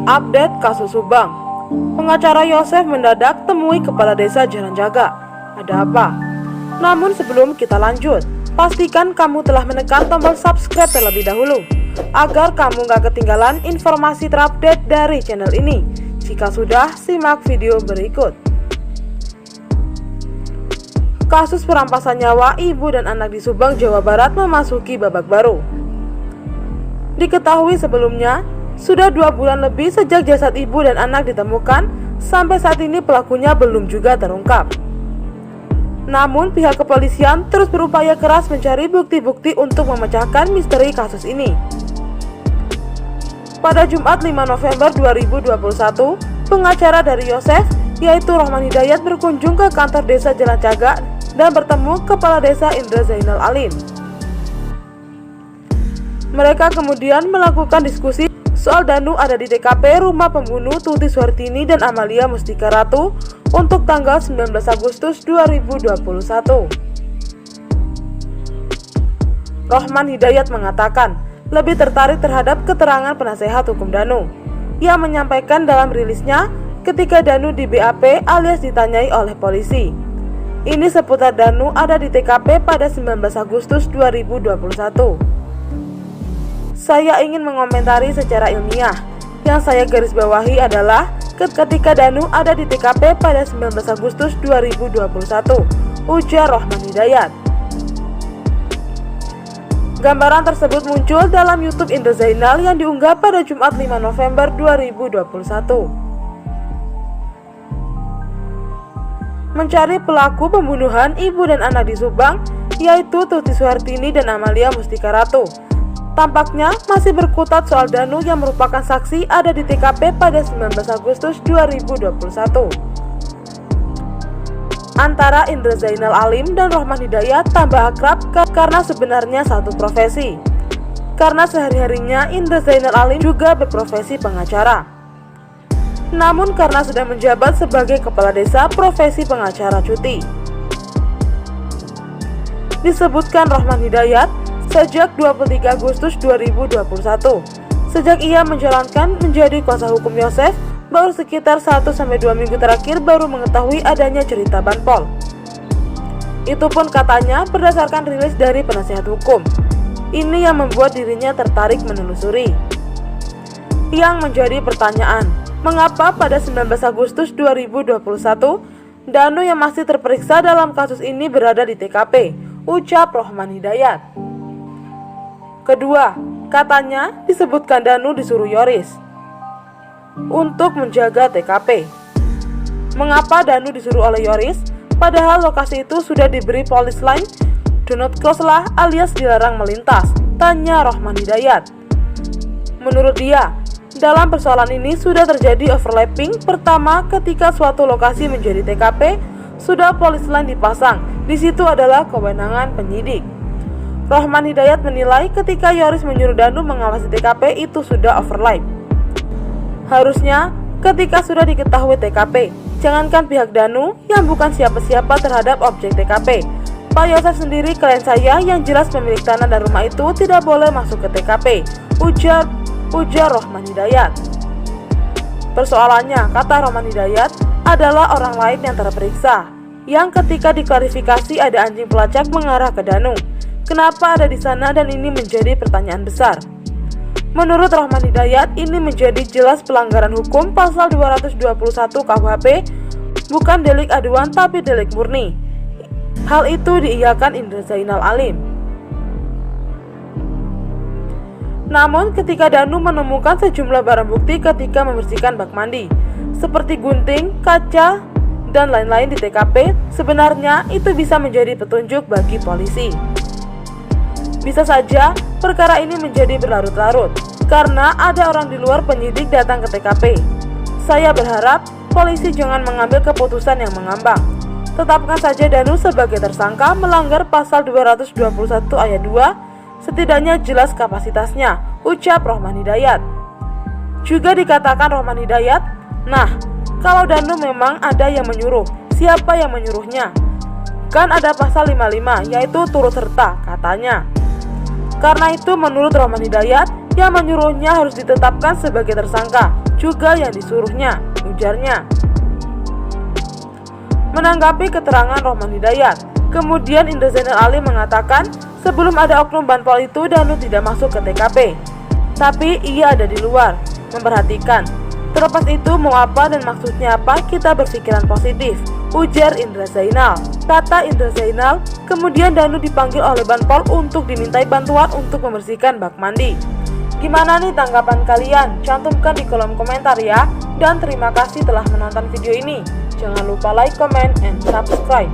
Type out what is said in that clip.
Update kasus Subang. Pengacara Yosef mendadak temui Kepala Desa Jalan Jaga. Ada apa? Namun sebelum kita lanjut, pastikan kamu telah menekan tombol subscribe terlebih dahulu agar kamu gak ketinggalan informasi terupdate dari channel ini. Jika sudah, simak video berikut. Kasus perampasan nyawa ibu dan anak di Subang, Jawa Barat memasuki babak baru. Diketahui sebelumnya, sudah 2 bulan lebih sejak jasad ibu dan anak ditemukan, sampai saat ini pelakunya belum juga terungkap. Namun pihak kepolisian terus berupaya keras mencari bukti-bukti untuk memecahkan misteri kasus ini. Pada Jumat 5 November 2021, pengacara dari Yosef, yaitu Rohman Hidayat, berkunjung ke kantor desa Jalan Jaga dan bertemu Kepala Desa Indra Zainal Alim. Mereka kemudian melakukan diskusi soal Danu ada di TKP rumah pembunuh Tuti Suhartini dan Amalia Mustika Ratu untuk tanggal 19 Agustus 2021. Rohman Hidayat mengatakan lebih tertarik terhadap keterangan penasehat hukum Danu. Ia menyampaikan dalam rilisnya ketika Danu di BAP alias ditanyai oleh polisi. Ini seputar Danu ada di TKP pada 19 Agustus 2021. Saya ingin mengomentari secara ilmiah. Yang saya garis bawahi adalah ketika Danu ada di TKP pada 19 Agustus 2021, ujar Rohman Hidayat. Gambaran tersebut muncul dalam YouTube Indra Zainal yang diunggah pada Jumat 5 November 2021. Mencari pelaku pembunuhan ibu dan anak di Subang, yaitu Tuti Suhartini dan Amalia Mustika Ratu, tampaknya masih berkutat soal Danu yang merupakan saksi ada di TKP pada 19 Agustus 2021. Antara Indra Zainal Alim dan Rohman Hidayat tambah akrab karena sebenarnya satu profesi. Karena sehari-harinya Indra Zainal Alim juga berprofesi pengacara. Namun karena sudah menjabat sebagai kepala desa, profesi pengacara cuti. Disebutkan Rohman Hidayat sejak 23 Agustus 2021. Sejak ia menjalankan menjadi kuasa hukum Yosef, baru sekitar 1-2 minggu terakhir baru mengetahui adanya cerita Banpol. Itu pun katanya berdasarkan rilis dari penasehat hukum. Ini yang membuat dirinya tertarik menelusuri. Yang menjadi pertanyaan, mengapa pada 19 Agustus 2021 Danu yang masih terperiksa dalam kasus ini berada di TKP, ucap Rohman Hidayat. Kedua, katanya disebutkan Danu disuruh Yoris untuk menjaga TKP. Mengapa Danu disuruh oleh Yoris, padahal lokasi itu sudah diberi polis line do not cross lah alias dilarang melintas, tanya Rohman Hidayat. Menurut dia, dalam persoalan ini sudah terjadi overlapping. Pertama, ketika suatu lokasi menjadi TKP, sudah polis line dipasang. Di situ adalah kewenangan penyidik. Rohman Hidayat menilai ketika Yoris menyuruh Danu mengawasi TKP itu sudah overlap. Harusnya ketika sudah diketahui TKP, jangankan pihak Danu yang bukan siapa-siapa terhadap objek TKP, Pak Yosef sendiri klien saya yang jelas pemilik tanah dan rumah itu tidak boleh masuk ke TKP, ujar Rohman Hidayat. Persoalannya, kata Rohman Hidayat, adalah orang lain yang terperiksa, yang ketika diklarifikasi ada anjing pelacak mengarah ke Danu. Kenapa ada di sana dan ini menjadi pertanyaan besar. Menurut Rohman Hidayat, ini menjadi jelas pelanggaran hukum pasal 221 KUHP, bukan delik aduan tapi delik murni. Hal itu diiyakan Indra Zainal Alim. Namun ketika Danu menemukan sejumlah barang bukti ketika membersihkan bak mandi, seperti gunting, kaca, dan lain-lain di TKP, sebenarnya itu bisa menjadi petunjuk bagi polisi. Bisa saja perkara ini menjadi berlarut-larut karena ada orang di luar penyidik datang ke TKP. Saya berharap polisi jangan mengambil keputusan yang mengambang. Tetapkan saja Danu sebagai tersangka melanggar pasal 221 ayat 2, setidaknya jelas kapasitasnya, ucap Rohman Hidayat. Juga dikatakan Rohman Hidayat, nah, kalau Danu memang ada yang menyuruh, siapa yang menyuruhnya? Kan ada pasal 55 yaitu turut serta, katanya. Karena itu menurut Rohman Hidayat, yang menyuruhnya harus ditetapkan sebagai tersangka, juga yang disuruhnya, ujarnya. Menanggapi keterangan Rohman Hidayat, kemudian Indra Zainal Ali mengatakan sebelum ada oknum Banpol itu Danu tidak masuk ke TKP, tapi ia ada di luar, memperhatikan. Terlepas itu mau apa dan maksudnya apa, kita berpikiran positif, ujar Indra Zainal. Kata Indra Zainal, kemudian Danu dipanggil oleh Banpol untuk dimintai bantuan untuk membersihkan bak mandi. Gimana nih tanggapan kalian? Cantumkan di kolom komentar ya. Dan terima kasih telah menonton video ini. Jangan lupa like, comment, and subscribe.